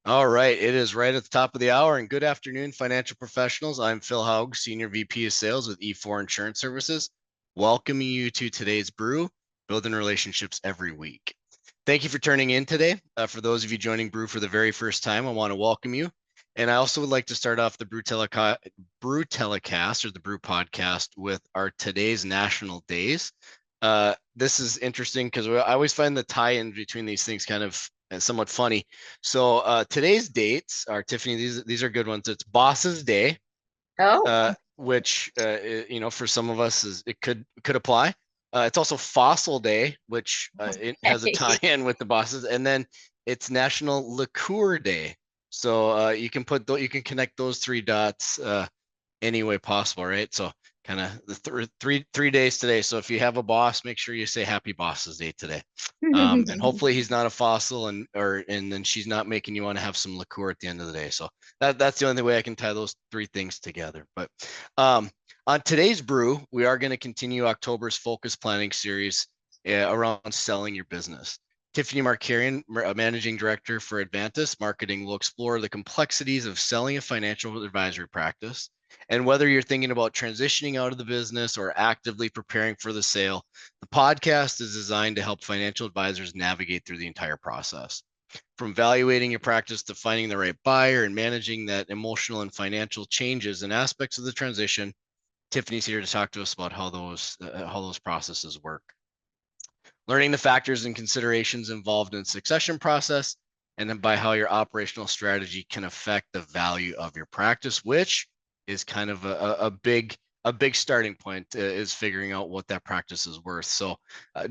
All right, it is right at the top of the hour, and good afternoon, financial professionals. I'm Phil Haug, Senior VP of Sales with E4 Insurance Services, welcoming you to today's brew, building relationships every week. Thank you for turning in today. For those of you joining Brew for the very first time, I want to welcome you. And I also would like to start off the Brew Telecast or the Brew Podcast with our today's national days. This is interesting because I always find the tie-in between these things kind of somewhat funny. So today's dates are, Tiffany, these are good ones. It's Boss's Day, Oh, which for some of us it could apply. It's also Fossil Day, which it has a okay. tie-in with the bosses, and then it's National Liqueur Day. So you can you can connect those three dots any way possible, right? So kind of the three days today. So if you have a boss, make sure you say Happy Boss's Day today. And hopefully he's not a fossil, and then she's not making you want to have some liqueur at the end of the day. So that's the only way I can tie those three things together. But on today's brew, we are going to continue October's focus planning series around selling your business. Tiffany Markarian, Managing Director for Advantus Marketing, will explore the complexities of selling a financial advisory practice. And whether you're thinking about transitioning out of the business or actively preparing for the sale, the podcast is designed to help financial advisors navigate through the entire process. From evaluating your practice to finding the right buyer and managing that emotional and financial changes and aspects of the transition, Tiffany's here to talk to us about how those processes work. Learning the factors and considerations involved in the succession process, and then by how your operational strategy can affect the value of your practice, which is kind of a big starting point, is figuring out what that practice is worth. So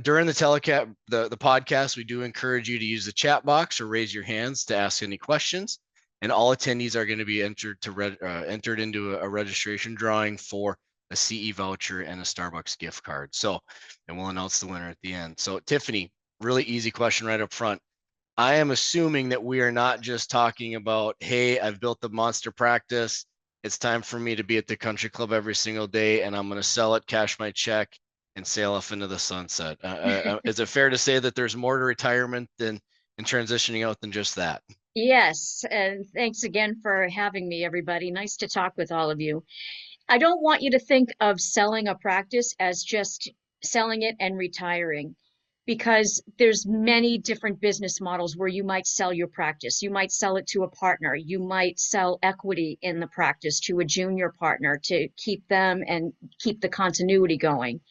during the podcast, we do encourage you to use the chat box or raise your hands to ask any questions. And all attendees are going to be entered into a registration drawing for a CE voucher and a Starbucks gift card. So, and we'll announce the winner at the end. So Tiffany, really easy question right up front. I am assuming that we are not just talking about, hey, I've built the monster practice. It's time for me to be at the country club every single day, and I'm going to sell it, cash my check, and sail off into the sunset. Is it fair to say that there's more to retirement than and transitioning out than just that? Yes, and thanks again for having me, everybody. Nice to talk with all of you. I don't want you to think of selling a practice as just selling it and retiring, because there's many different business models where you might sell your practice. You might sell it to a partner. You might sell equity in the practice to a junior partner to keep them and keep the continuity going.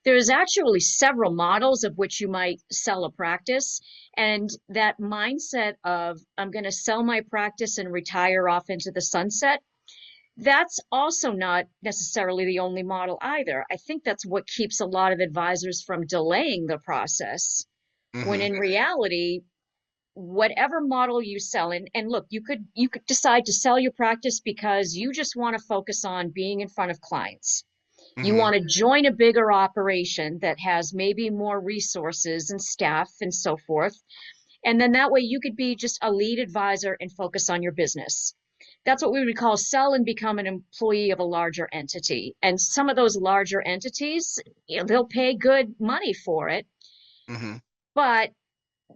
There's actually several models of which you might sell a practice. And that mindset of, I'm going to sell my practice and retire off into the sunset, that's also not necessarily the only model either. I think that's what keeps a lot of advisors from delaying the process. When Mm-hmm. in reality, whatever model you sell, and look, you could decide to sell your practice because you just want to focus on being in front of clients. You Mm-hmm. want to join a bigger operation that has maybe more resources and staff and so forth. And then that way you could be just a lead advisor and focus on your business. That's what we would call sell and become an employee of a larger entity. And some of those larger entities, they'll pay good money for it, Mm-hmm. but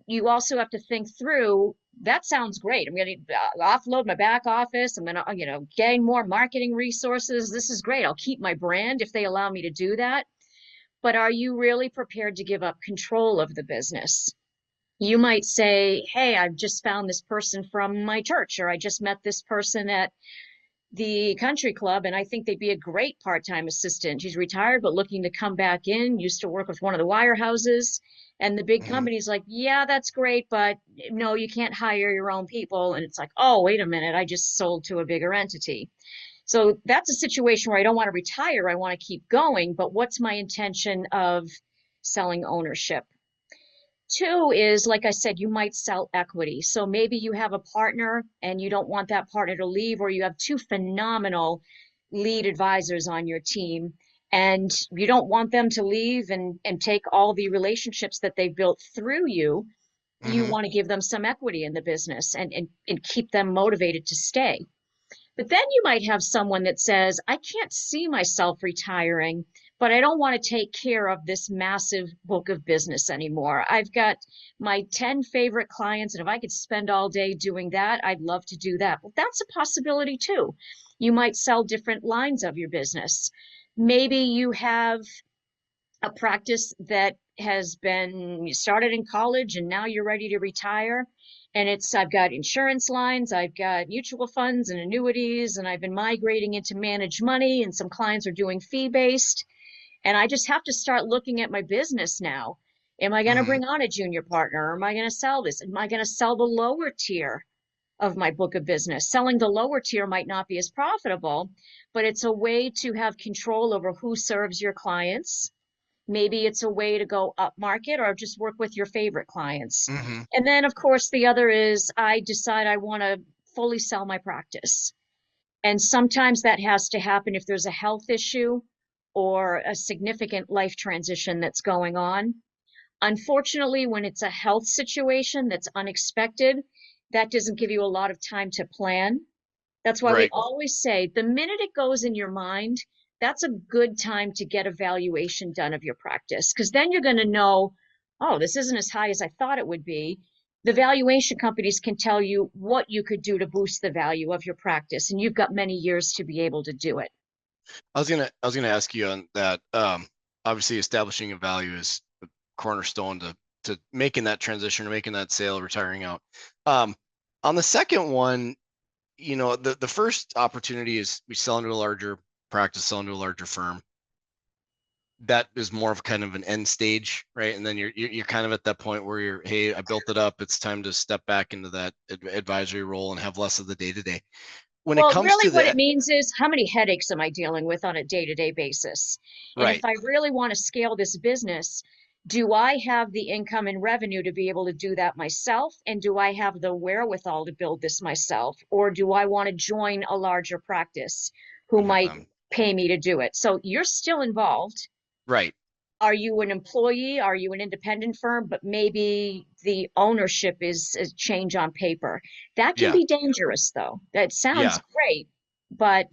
you also have to think through, that sounds great. I'm going to offload my back office. I'm going to, gain more marketing resources. This is great. I'll keep my brand if they allow me to do that. But are you really prepared to give up control of the business? You might say, hey, I've just found this person from my church, or I just met this person at the country club, and I think they'd be a great part-time assistant. She's retired, but looking to come back in, used to work with one of the wirehouses. And the big Mm-hmm. company's like, yeah, that's great, but no, you can't hire your own people. And it's like, oh, wait a minute, I just sold to a bigger entity. So that's a situation where I don't want to retire. I want to keep going, but what's my intention of selling ownership? Two is, like I said, you might sell equity. So maybe you have a partner and you don't want that partner to leave, or you have two phenomenal lead advisors on your team and you don't want them to leave and take all the relationships that they've built through you. You Mm-hmm. want to give them some equity in the business and keep them motivated to stay. But then you might have someone that says, I can't see myself retiring, but I don't want to take care of this massive book of business anymore. I've got my 10 favorite clients, and if I could spend all day doing that, I'd love to do that. But that's a possibility too. You might sell different lines of your business. Maybe you have a practice that has been you started in college and now you're ready to retire. And I've got insurance lines, I've got mutual funds and annuities, and I've been migrating into managed money, and some clients are doing fee based. And I just have to start looking at my business now. Am I going to Hmm. bring on a junior partner? Or am I going to sell this? Am I going to sell the lower tier of my book of business? Selling the lower tier might not be as profitable, but it's a way to have control over who serves your clients. Maybe it's a way to go up market or just work with your favorite clients. Hmm. And then, of course, the other is I decide I want to fully sell my practice. And sometimes that has to happen if there's a health issue or a significant life transition that's going on. Unfortunately, when it's a health situation that's unexpected, that doesn't give you a lot of time to plan. That's why we Right. always say the minute it goes in your mind, that's a good time to get a valuation done of your practice. Because then you're going to know, oh, this isn't as high as I thought it would be. The valuation companies can tell you what you could do to boost the value of your practice, and you've got many years to be able to do it. I was gonna ask you on that. Obviously, establishing a value is a cornerstone to making that transition or making that sale, retiring out. Um, on the second one, the first opportunity is we sell into a larger practice, sell into a larger firm. That is more of kind of an end stage, right? And then you're kind of at that point where hey, I built it up. It's time to step back into that advisory role and have less of the day to day. When it Well, comes really, to what the it means is how many headaches am I dealing with on a day to day basis? And if right, I really want to scale this business, do I have the income and revenue to be able to do that myself? And do I have the wherewithal to build this myself? Or do I want to join a larger practice who and have might them pay me to do it? So you're still involved. right, Are you an employee? Are you an independent firm? But maybe the ownership is a change on paper. That can yeah, be dangerous, though. That sounds yeah, great, but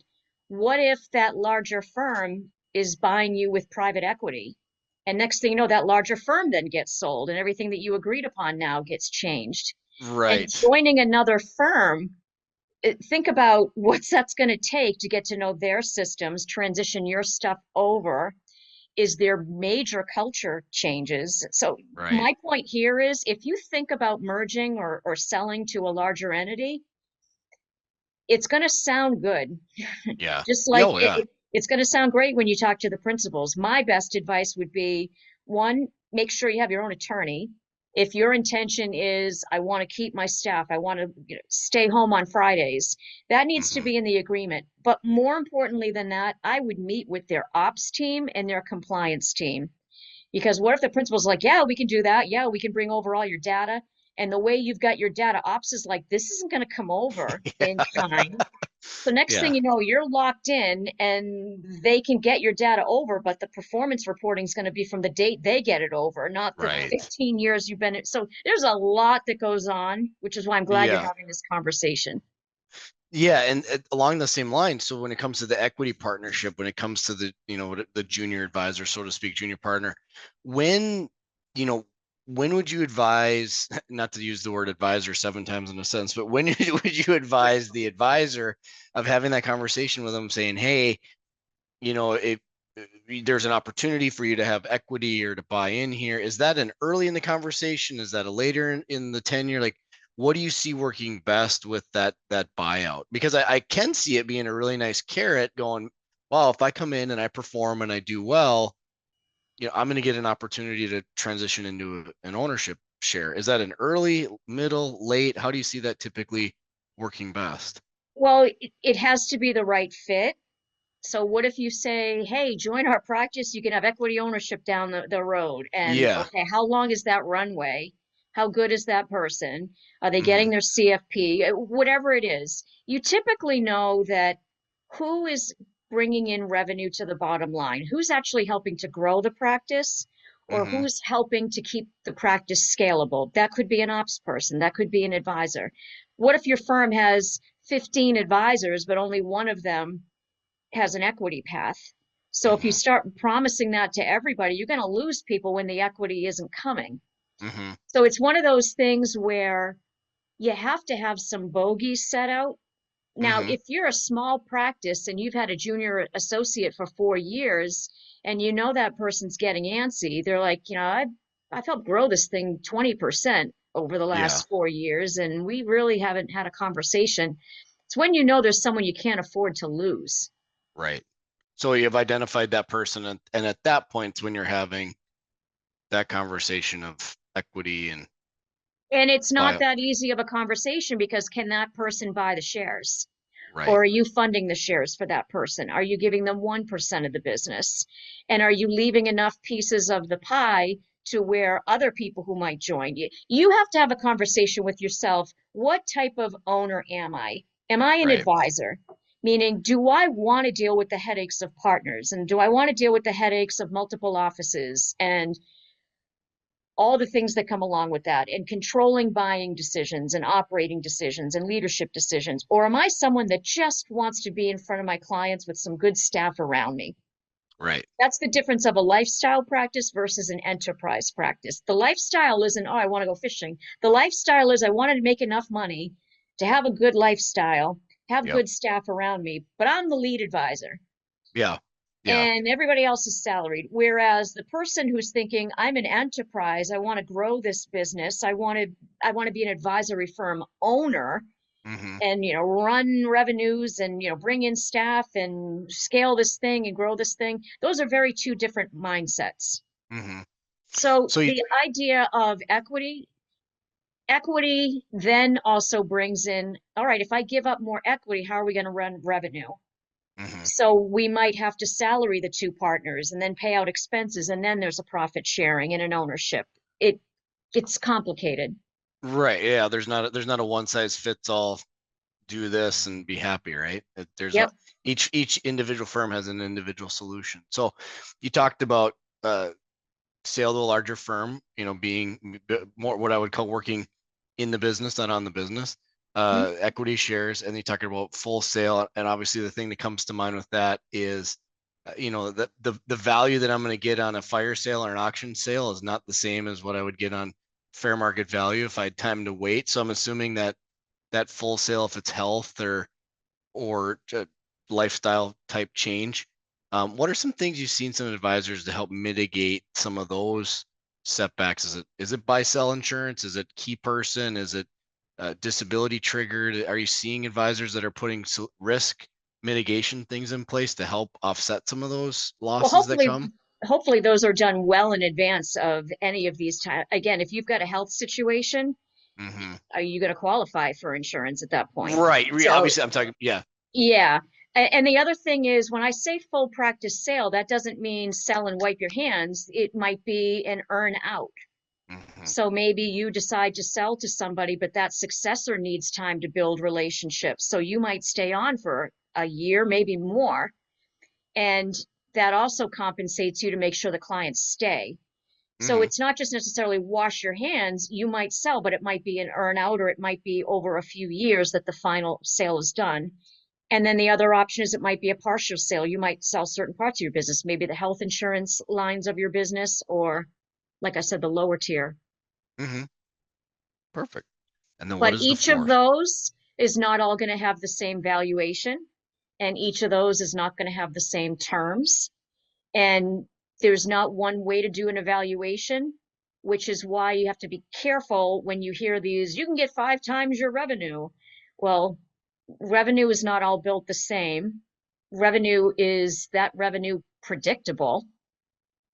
what if that larger firm is buying you with private equity? And next thing you know, that larger firm then gets sold, and everything that you agreed upon now gets changed. And right. joining another firm, think about what's that's going to take to get to know their systems, transition your stuff over. Is there major culture changes? So Right. my point here is if you think about merging or selling to a larger entity, it's going to sound good. Yeah. Just Yeah. like Oh, yeah. it's going to sound great when you talk to the principals. My best advice would be one, make sure you have your own attorney. If your intention is, I want to keep my staff, I want to stay home on Fridays, that needs to Hmm. be in the agreement. But more importantly than that, I would meet with their ops team and their compliance team. Because what if the principal's like, yeah, we can do that. Yeah, we can bring over all your data. And the way you've got your data, ops is like, this isn't going to come over in time. So next thing Yeah. you know, you're locked in and they can get your data over, but the performance reporting is going to be from the date they get it over, not the Right. 15 years you've been in. So there's a lot that goes on, which is why I'm glad you're Yeah. having this conversation. Yeah. And along the same line, so when it comes to the equity partnership, when it comes to the junior advisor, so to speak, junior partner, when, you know, when would you advise, not to use the word advisor seven times in a sentence, but when would you advise the advisor of having that conversation with them saying, hey, if there's an opportunity for you to have equity or to buy in here, is that an early in the conversation? Is that a later in the tenure? Like, what do you see working best with that buyout? Because I can see it being a really nice carrot going, well, if I come in and I perform and I do well, I'm going to get an opportunity to transition into an ownership share. Is that an early, middle, late? How do you see that typically working best? Well, it has to be the right fit. So what if you say, hey, join our practice, you can have equity ownership down the road. And Yeah. okay, how long is that runway? How good is that person? Are they Hmm. getting their CFP? Whatever it is, you typically know that who is bringing in revenue to the bottom line, who's actually helping to grow the practice, or Hmm. who's helping to keep the practice scalable. That could be an ops person, that could be an advisor. What if your firm has 15 advisors, but only one of them has an equity path? So if you Mm-hmm. start promising that to everybody, you're going to lose people when the equity isn't coming. Mm-hmm. So it's one of those things where you have to have some bogeys set out. Now, Mm-hmm. if you're a small practice and you've had a junior associate for 4 years and you know that person's getting antsy, they're like, I've helped grow this thing 20% over the Yeah. last 4 years, and we really haven't had a conversation. It's when you know there's someone you can't afford to lose. Right. So you've identified that person, and at that point, when you're having that conversation of equity and And it's not bio, that easy of a conversation because can that person buy the shares? Or right, are you funding the shares for that person? Are you giving them 1% of the business? And are you leaving enough pieces of the pie to where other people who might join you? You have to have a conversation with yourself. What type of owner am I? Am I an right, advisor? Meaning, do I want to deal with the headaches of partners? And do I want to deal with the headaches of multiple offices and all the things that come along with that, and controlling buying decisions and operating decisions and leadership decisions? Or am I someone that just wants to be in front of my clients with some good staff around me? right. That's the difference of a lifestyle practice versus an enterprise practice. The lifestyle isn't, oh, I want to go fishing. The lifestyle is, I wanted to make enough money to have a good lifestyle, have Yep. good staff around me, but I'm the lead advisor Yeah. Yeah. and everybody else is salaried. Whereas the person who's thinking, I'm an enterprise, I want to grow this business, I want to be an advisory firm owner Mm-hmm. and run revenues and bring in staff and scale this thing and grow this thing. Those are very two different mindsets. Mm-hmm. So So you, the idea of equity then also brings in, all right, if I give up more equity, how are we going to run revenue? mm-hmm. So we might have to salary the two partners and then pay out expenses, and then there's a profit sharing and an ownership. It it's complicated. Right. Yeah. There's not a one size fits all. Do this and be happy, right? There's a Yep. each individual firm has an individual solution. So you talked about uh, sale to a larger firm, being more what I would call working in the business, not on the business. Mhm. Equity shares, and you talked about full sale, and obviously the thing that comes to mind with that is, the value that I'm going to get on a fire sale or an auction sale is not the same as what I would get on fair market value if I had time to wait. So I'm assuming that full sale, if it's health or lifestyle type change. What are some things you've seen some advisors to help mitigate some of those setbacks? Is it buy sell insurance? Is it key person? Is it disability triggered? Are you seeing advisors that are putting risk mitigation things in place to help offset some of those Well, losses that hopefully, come? hopefully those are done well in advance of any of these times. Again, if you've got a health situation, Hmm. are you going to qualify for insurance at that point? Right. So Obviously, I'm talking. Yeah. yeah. And the other thing is, when I say full practice sale, that doesn't mean sell and wipe your hands. It might be an earn out. Hmm. So maybe you decide to sell to somebody, but that successor needs time to build relationships. So you might stay on for a year, maybe more. And that also compensates you to make sure the clients stay. So Hmm. it's not just necessarily wash your hands. You might sell, but it might be an earn out, or it might be over a few years that the final sale is done. And then the other option is it might be a partial sale. You might sell certain parts of your business, maybe the health insurance lines of your business, or like I said, the lower tier. Hmm. Perfect. And then what But is the each of fourth? those is not all going to have the same valuation, and each of those is not going to have the same terms. And there's not one way to do an evaluation, which is why you have to be careful when you hear these, you can get 5 times your revenue. Well, revenue is not all built the same. Is that revenue predictable?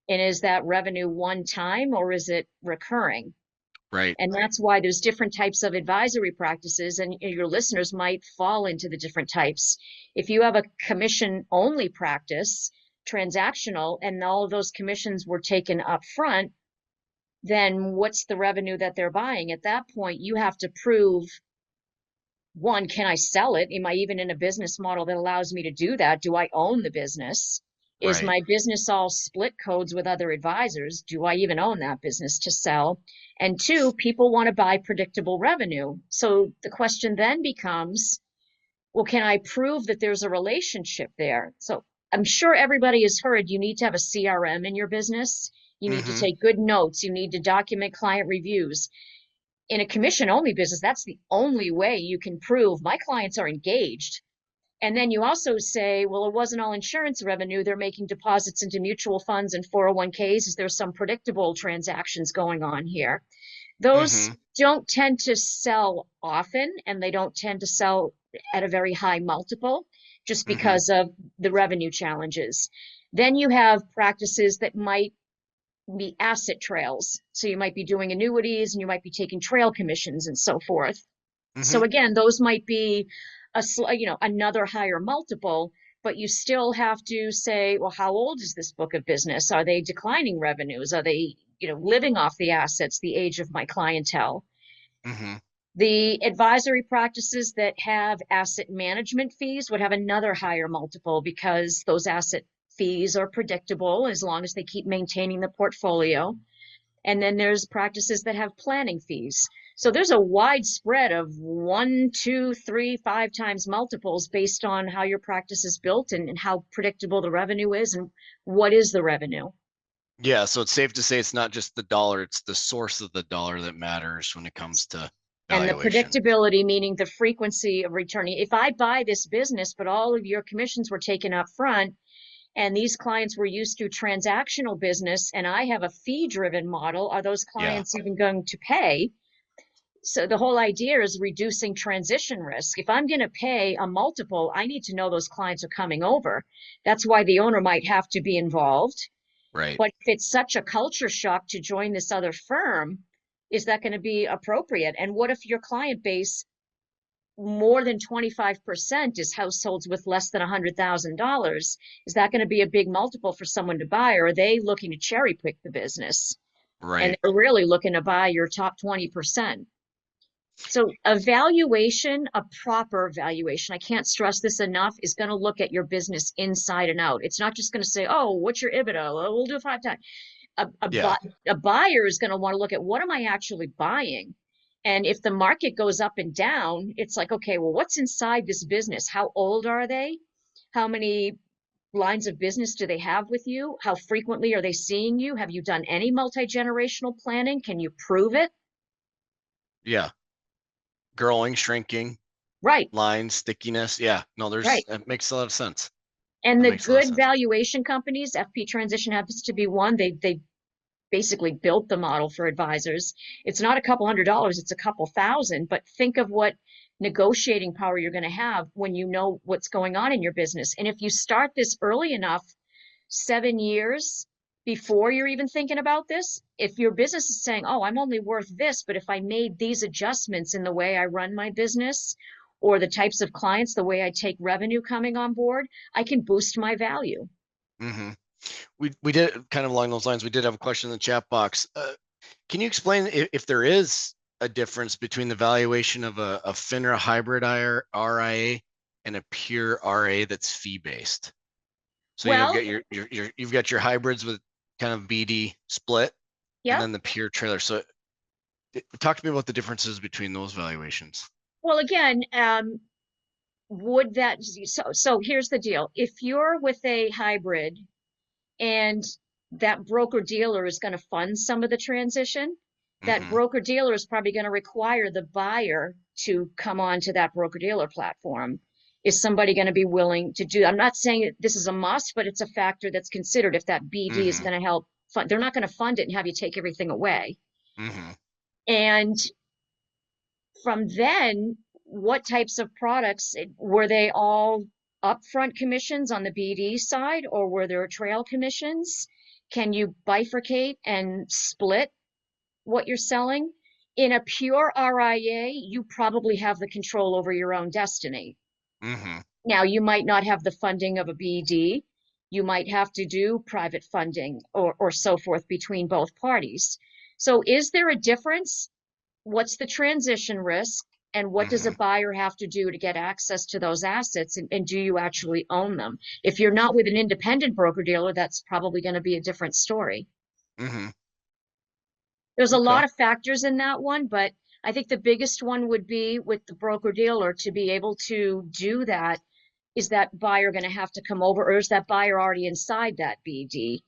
And is that revenue one time or is it recurring? Right. And that's why there's different types of advisory practices, and your listeners might fall into the different types. If you have a commission only practice, transactional, and all of those commissions were taken up front, then what's the revenue that they're buying? At that point, you have to prove, one, can I sell it? Am I even in a business model that allows me to do that? Do I own the business? Is Right. my business all split codes with other advisors? Do I even own that business to sell? And two, people want to buy predictable revenue. So the question then becomes, well, can I prove that there's a relationship there? So I'm sure everybody has heard you need to have a CRM in your business. You need to Mm-hmm. take good notes. You need to document client reviews. In a commission only business, that's the only way you can prove my clients are engaged. And then you also say, well, it wasn't all insurance revenue. They're making deposits into mutual funds and 401ks. Is there some predictable transactions going on here? Those Mm-hmm. don't tend to sell often, and they don't tend to sell at a very high multiple just Mm-hmm. because of the revenue challenges. Then you have practices that might be asset trails. So you might be doing annuities and you might be taking trail commissions and so forth. Mm-hmm. So again, those might be another higher multiple, but you still have to say, well, how old is this book of business? Are they declining revenues? Are they, living off the assets, the age of my clientele? Mm-hmm. The advisory practices that have asset management fees would have another higher multiple because those asset fees are predictable as long as they keep maintaining the portfolio. And then there's practices that have planning fees. So there's a wide spread of 1, 2, 3, 5 times multiples based on how your practice is built and how predictable the revenue is and what is the revenue. Yeah, so it's safe to say it's not just the dollar, it's the source of the dollar that matters when it comes to And the valuation. predictability, meaning the frequency of returning. If I buy this business, but all of your commissions were taken up front, and these clients were used to transactional business, and I have a fee driven model, are those Yeah, clients even going to pay? So the whole idea is reducing transition risk. If I'm going to pay a multiple, I need to know those clients are coming over. That's why the owner might have to be involved. right. But if it's such a culture shock to join this other firm, is that going to be appropriate? And what if your client base, more than 25% is households with less than $100,000? Is that going to be a big multiple for someone to buy? Or are they looking to cherry pick the business? And Right. they're really looking to buy your top 20%. So a valuation, a proper valuation, I can't stress this enough, is going to look at your business inside and out. It's not just going to say, oh, what's your EBITDA? Well, we'll do 5 times. A, a, Yeah. a buyer is going to want to look at what am I actually buying? And if the market goes up and down, it's like, okay, well, what's inside this business? How old are they? How many lines of business do they have with you? How frequently are they seeing you? Have you done any multi-generational planning? Can you prove it? Yeah. Growing, shrinking, Right, line, stickiness. Yeah. No, right. that makes a lot of sense. And That the makes a lot of good sense. valuation companies, FP Transition happens to be one. They basically built the model for advisors. It's not a couple $100, it's a couple thousand, but think of what negotiating power you're going to have when you know what's going on in your business. And if you start this early enough, 7 years before you're even thinking about this, if your business is saying, oh, I'm only worth this, but if I made these adjustments in the way I run my business or the types of clients, the way I take revenue coming on board, I can boost my value. Hmm. We did kind of along those lines. We did have a question in the chat box. Can you explain if there is a difference between the valuation of a FINRA hybrid RIA and a pure RA that's fee based? So you've Well, got you've got your hybrids with kind of BD split, and yep. then the pure trailer. So talk to me about the differences between those valuations. Well, again, would that so here's the deal. If you're with a hybrid and that broker dealer is going to fund some of the transition, that Hmm. broker dealer is probably going to require the buyer to come on to that broker dealer platform. Is somebody going to be willing to do? I'm not saying that this is a must, but it's a factor that's considered if that BD is Hmm. going to help fund. They're not going to fund it and have you take everything away. Hmm. And from then, what types of products were they all upfront commissions on the BD side, or were there trail commissions? Can you bifurcate and split what you're selling? In a pure RIA, you probably have the control over your own destiny. Hmm. Now, you might not have the funding of a BD. You might have to do private funding or so forth between both parties. So, is there a difference? What's the transition risk? And what does a Hmm. buyer have to do to get access to those assets? And do you actually own them? If you're not with an independent broker dealer, that's probably going to be a different story. Hmm. There's a Okay. lot of factors in that one, but I think the biggest one would be with the broker dealer to be able to do that is that buyer going to have to come over, or is that buyer already inside that BD?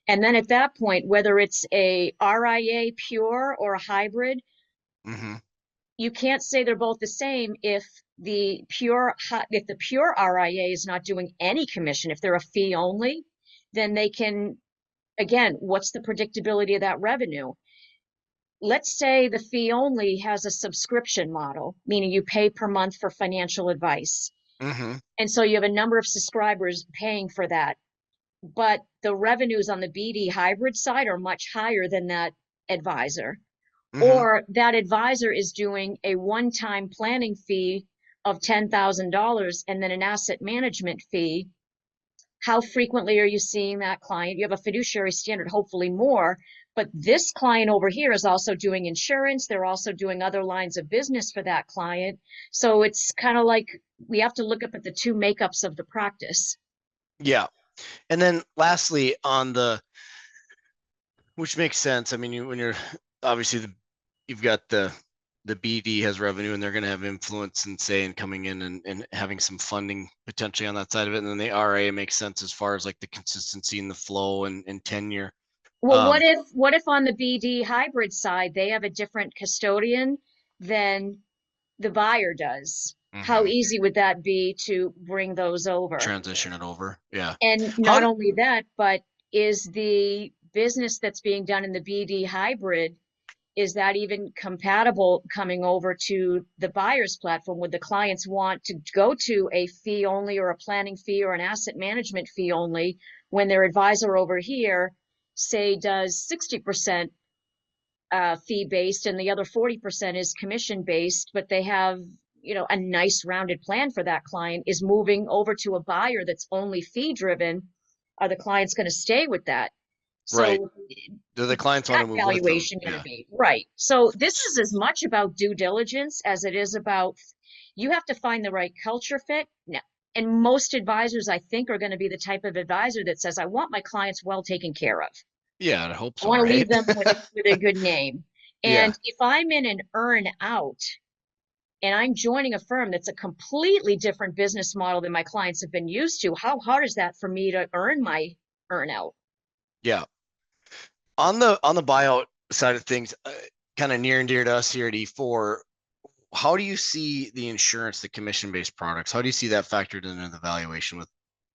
And then at that point, whether it's a RIA pure or a hybrid, Mm-hmm. you can't say they're both the same if the pure RIA is not doing any commission. If they're a fee only, then they can, again, what's the predictability of that revenue? Let's say the fee only has a subscription model, meaning you pay per month for financial advice. Mm-hmm. And so you have a number of subscribers paying for that. But the revenues on the BD hybrid side are much higher than that advisor. Mm-hmm. Or that advisor is doing a one-time planning fee of $10,000 and then an asset management fee. How frequently are you seeing that client? You have a fiduciary standard, hopefully more, but this client over here is also doing insurance. They're also doing other lines of business for that client. So it's kind of like we have to look up at the two makeups of the practice. Yeah. And then lastly, which makes sense. I mean, when you're obviously you've got the BD has revenue and they're going to have influence and say in coming in and having some funding potentially on that side of it. And then the RA makes sense as far as like the consistency and the flow and tenure. Well, what if on the BD hybrid side they have a different custodian than the buyer does? How Mhm. easy would that be to bring those over? Transition it over. Yeah. And How not do, only that, but is the business that's being done in the BD hybrid, is that even compatible coming over to the buyer's platform? Would the clients want to go to a fee only or a planning fee or an asset management fee only when their advisor over here, say, does 60% fee based and the other 40% is commission based, but they have, a nice rounded plan for that client, is moving over to a buyer that's only fee driven? Are the clients going to stay with that? right. So Do the clients want that to move with them? valuation going to Yeah. be right? So this is as much about due diligence as it is about, you have to find the right culture fit. No. And most advisors, I think, are going to be the type of advisor that says, I want my clients well taken care of. Yeah, I hope I so, want to leave right? them with a good name. Yeah. And if I'm in an earn out and I'm joining a firm that's a completely different business model than my clients have been used to, how hard is that for me to earn my earn out? Yeah. On the buyout side of things, kind of near and dear to us here at E4, how do you see the insurance, the commission-based products? How do you see that factored into the valuation with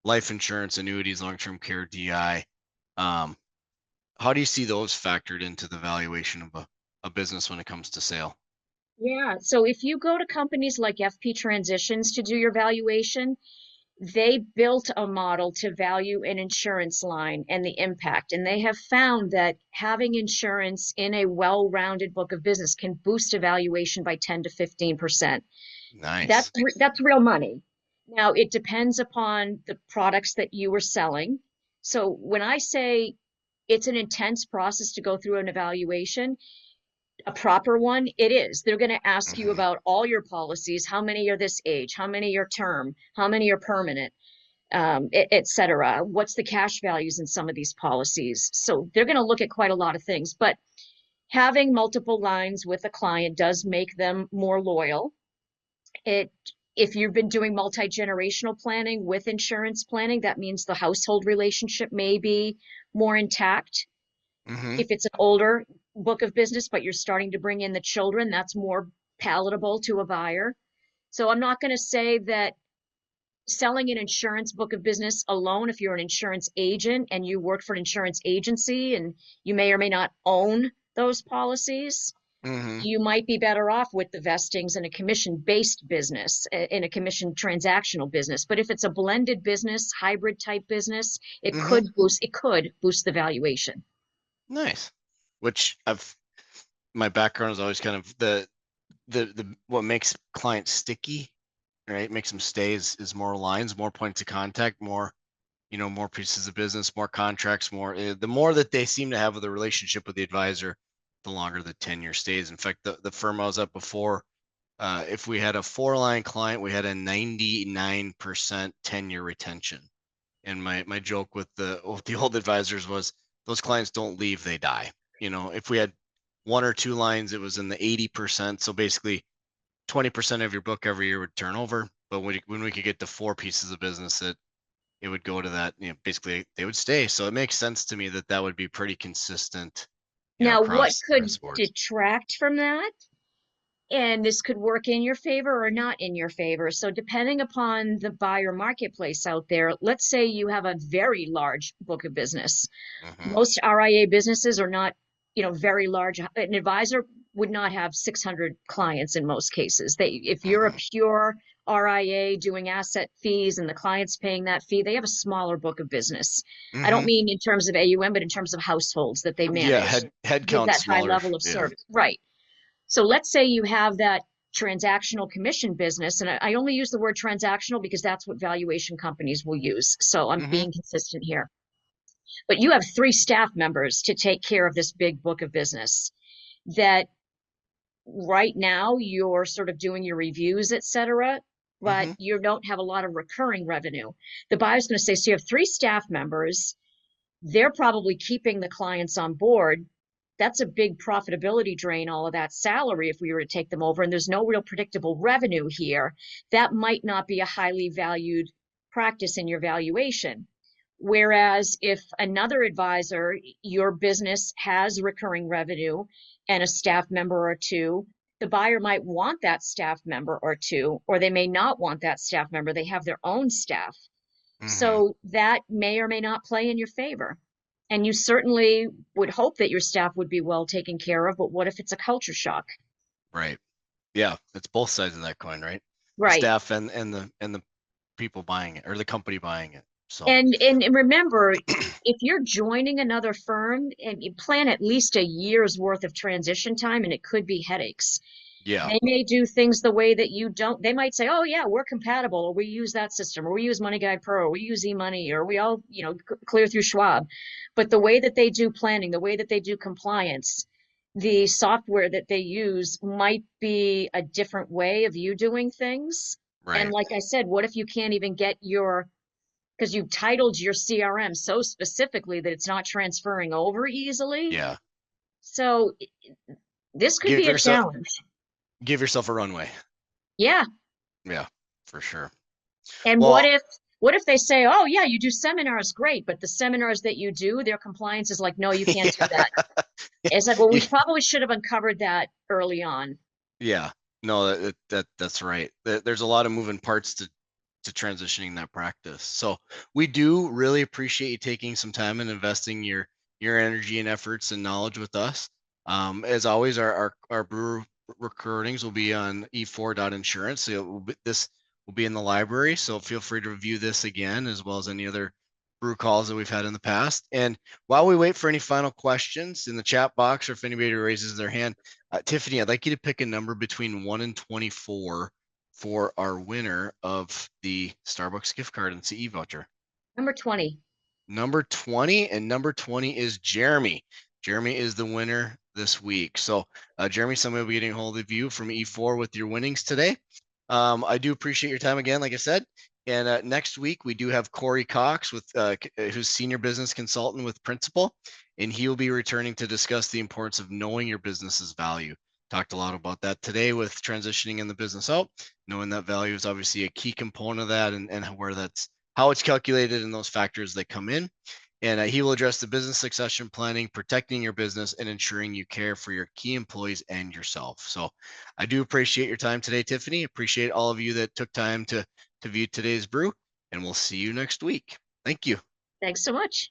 life insurance, annuities, long-term care, DI? Um, how do you see those factored into the valuation of a business when it comes to sale? Yeah. So if you go to companies like FP Transitions to do your valuation, they built a model to value an insurance line and the impact. And they have found that having insurance in a well-rounded book of business can boost a valuation by 10 to 15%. That's Nice. that's real money. Now, it depends upon the products that you are selling. So when I say it's an intense process to go through an evaluation, a proper one, it is. They're going to ask you Hmm. about all your policies. How many are this age? How many are term? How many are permanent? Et cetera. What's the cash values in some of these policies? So they're going to look at quite a lot of things. But having multiple lines with a client does make them more loyal. It If you've been doing multi-generational planning with insurance planning, that means the household relationship may be more intact. Hmm. If it's an older book of business, but you're starting to bring in the children, that's more palatable to a buyer. So I'm not going to say that selling an insurance book of business alone, if you're an insurance agent and you work for an insurance agency and you may or may not own those policies, Hmm. you might be better off with the vestings in a commission based business, in a commission transactional business. But if it's a blended business, hybrid type business, Hmm. it could boost the valuation. Nice. Which my background is always kind of the what makes clients sticky, right? Makes them stay is more lines, more points of contact, more, more pieces of business, more contracts, more, the more that they seem to have with a relationship with the advisor, the longer the tenure stays. In fact, the firm I was at before, if we had a 4-line client, we had a 99% tenure retention. And my joke with the old advisors was those clients don't leave, they die. If we had 1 or 2 lines, it was in the 80%. So basically 20% of your book every year would turn over. but when we could get to 4 pieces of business, it would go to that, basically they would stay. So it makes sense to me that that would be pretty consistent, Now, what across could the board. detract from that? And this could work in your favor or not in your favor. So, depending upon the buyer marketplace out there, let's say you have a very large book of business. Mm-hmm. Most RIA businesses are not, very large. An advisor would not have 600 clients in most cases. If you're a Mm-hmm. pure RIA doing asset fees and the client's paying that fee, they have a smaller book of business. I don't Mm-hmm. mean in terms of AUM, but in terms of households that they Yeah, manage. head Give count that high smaller. level of Yeah. service. Right. So let's say you have that transactional commission business, and I only use the word transactional because that's what valuation companies will use. So I'm Mm-hmm. being consistent here. But you have 3 staff members to take care of this big book of business that right now you're sort of doing your reviews, et cetera, but Mm-hmm. you don't have a lot of recurring revenue. The buyer's going to say, so you have 3 staff members, they're probably keeping the clients on board. That's a big profitability drain, all of that salary, if we were to take them over, and there's no real predictable revenue here. That might not be a highly valued practice in your valuation. Whereas if another advisor, your business has recurring revenue and a staff member or two, the buyer might want that staff member or two, or they may not want that staff member. They have their own staff. Mm-hmm. So that may or may not play in your favor. And you certainly would hope that your staff would be well taken care of, but what if it's a culture shock? Right. Yeah, it's both sides of that coin, right? The Right. staff and the people buying it, or the company buying it. So And remember, if you're joining another firm, and you plan at least a year's worth of transition time, and it could be headaches. yeah. They may do things the way that you don't. They might say, "Oh yeah, we're compatible, or we use that system, or we use Money Guide Pro, or we use eMoney, or we all, clear through Schwab." But the way that they do planning, the way that they do compliance, the software that they use might be a different way of you doing things. And Right. like I said, what if you can't even get because you titled your CRM so specifically that it's not transferring over easily? Yeah. So this could Give be a yourself challenge. give yourself a runway. Yeah. Yeah, for sure. And what Well, if what if they say, "Oh yeah, you do seminars, great, but the seminars that you do, their compliance is like, no, you can't do that." It's like, well, we you, probably should have uncovered that early on. yeah. No, that's right. There's a lot of moving parts to transitioning that practice. So we do really appreciate you taking some time and investing your energy and efforts and knowledge with us. As always, our brew recordings will be on e4.insurance. So this will be in the library. So feel free to review this again, as well as any other brew calls that we've had in the past. And while we wait for any final questions in the chat box, or if anybody raises their hand, Tiffany, I'd like you to pick a number between 1 and 24 for our winner of the Starbucks gift card and CE voucher. Number 20. Number 20, and number 20 is Jeremy. Jeremy is the winner this week. So, Jeremy, somebody will be getting a hold of you from E4 with your winnings today. I do appreciate your time again, like I said. And next week we do have Corey Cox, who's senior business consultant with Principal, and he will be returning to discuss the importance of knowing your business's value. Talked a lot about that today with transitioning in the business out. Knowing that value is obviously a key component of that, and how it's calculated and those factors that come in. And he will address the business succession planning, protecting your business, and ensuring you care for your key employees and yourself. So I do appreciate your time today, Tiffany. Appreciate all of you that took time to view today's brew, and we'll see you next week. Thank you. Thanks so much.